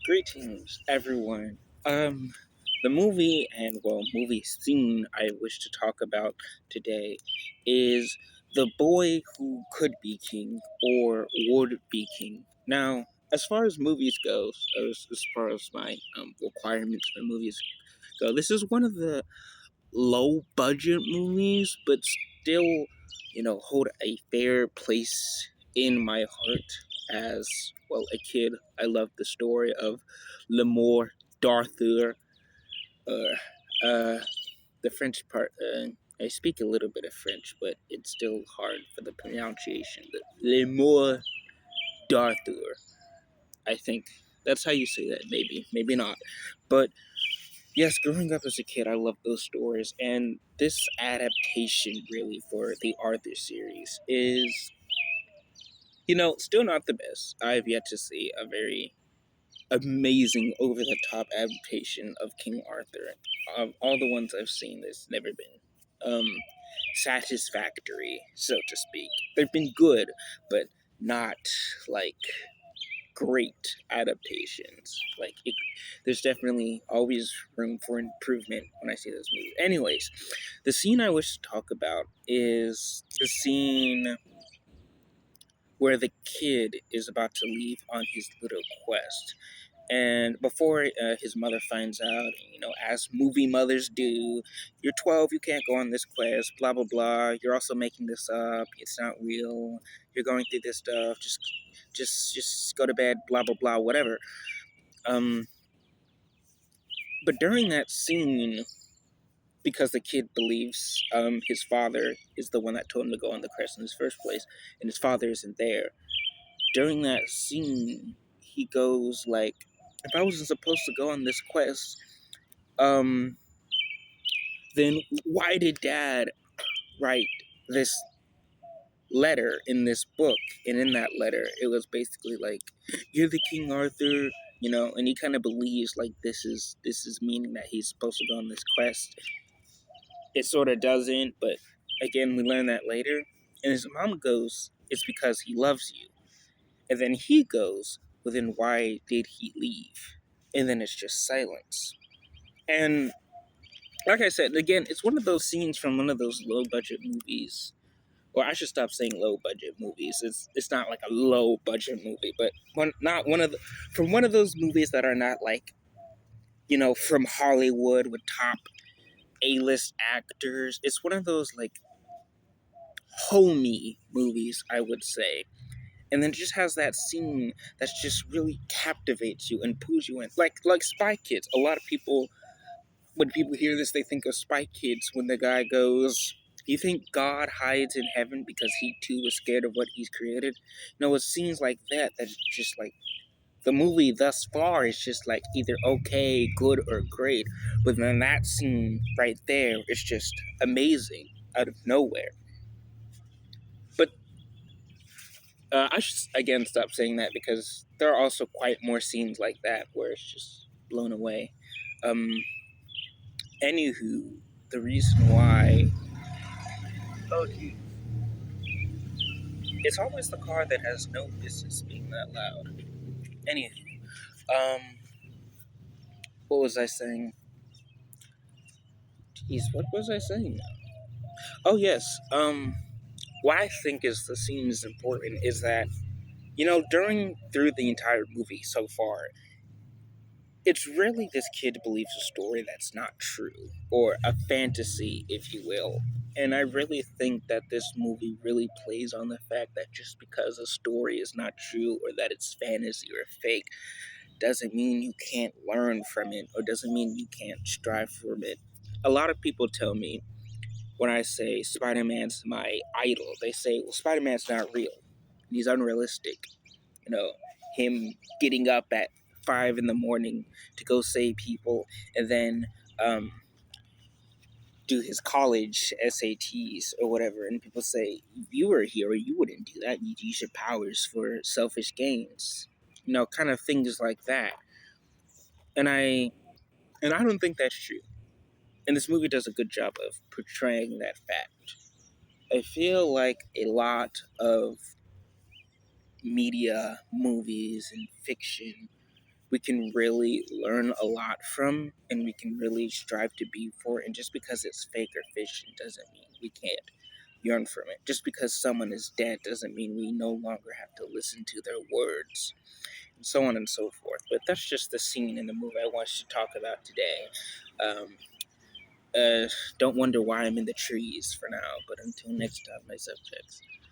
Greetings, everyone. The movie and movie scene I wish to talk about today is The Boy Who Could Be King or Would Be King. Now, as far as movies goes, as far as my requirements for movies go, this is one of the low budget movies, but still, hold a fair place in my heart. As a kid, I loved the story of Lemore D'Arthur. Uh, the French part, I speak a little bit of French, but it's still hard for the pronunciation. The Lemore D'Arthur. I think that's how you say that. Maybe not. But yes, growing up as a kid, I loved those stories, and this adaptation, really, for the Arthur series is, still not the best. I've yet to see a very amazing, over the top adaptation of King Arthur. Of all the ones I've seen, there's never been satisfactory, so to speak. They've been good, but not like great adaptations. There's definitely always room for improvement when I see those movies. Anyways, the scene I wish to talk about is the scene where the kid is about to leave on his little quest. And before his mother finds out, as movie mothers do, you're 12, you can't go on this quest, blah, blah, blah. You're also making this up. It's not real. You're going through this stuff. Just go to bed, blah, blah, blah, whatever. Um, but during that scene, because the kid believes his father is the one that told him to go on the quest in the first place, and his father isn't there, during that scene, he goes like, if I wasn't supposed to go on this quest, um, then why did Dad write this letter in this book? And in that letter, it was basically like, "You're the King Arthur," and he kind of believes like this is meaning that he's supposed to go on this quest. It sort of doesn't, but again, we learn that later. And his mom goes, "It's because he loves you," and then he goes, "Well, then why did he leave?" And then it's just silence. And like I said, again, it's one of those scenes from one of those low budget movies. Or I should stop saying low budget movies. It's not like a low budget movie, but not one of the from one of those movies that are not like, from Hollywood with top A-list actors. It's one of those like homey movies, I would say. And then it just has that scene that's just really captivates you and pulls you in. Like Spy Kids. A lot of people, when people hear this, they think of Spy Kids when the guy goes, "You think God hides in heaven because he too is scared of what he's created?" It's scenes like that that's just like the movie thus far is just like either okay, good, or great. But then that scene right there is just amazing out of nowhere. But I should again stop saying that because there are also quite more scenes like that where it's just blown away. Um, Anywho, the reason why. Oh, geez. It's always the car that has no business being that loud. Anywho, um, what was I saying? Jeez, what was I saying now? Oh yes, what I think is the scene is important is that during through the entire movie so far, it's really this kid believes a story that's not true, or a fantasy, if you will. And I really think that this movie really plays on the fact that just because a story is not true or that it's fantasy or fake doesn't mean you can't learn from it or doesn't mean you can't strive from it. A lot of people tell me when I say Spider Man's my idol, they say, well, Spider Man's not real. He's unrealistic. You know, him getting up at 5 in the morning to go save people and then do his college SATs or whatever. And people say, if you were a hero, you wouldn't do that. You'd use your powers for selfish gains. Kind of things like that. And I don't think that's true. And this movie does a good job of portraying that fact. I feel like a lot of media, movies, and fiction we can really learn a lot from, and we can really strive to be for. And just because it's fake or fiction doesn't mean we can't yearn from it. Just because someone is dead doesn't mean we no longer have to listen to their words, and so on and so forth. But that's just the scene in the movie I want to talk about today. Um, don't wonder why I'm in the trees for now, but until next time, my subjects.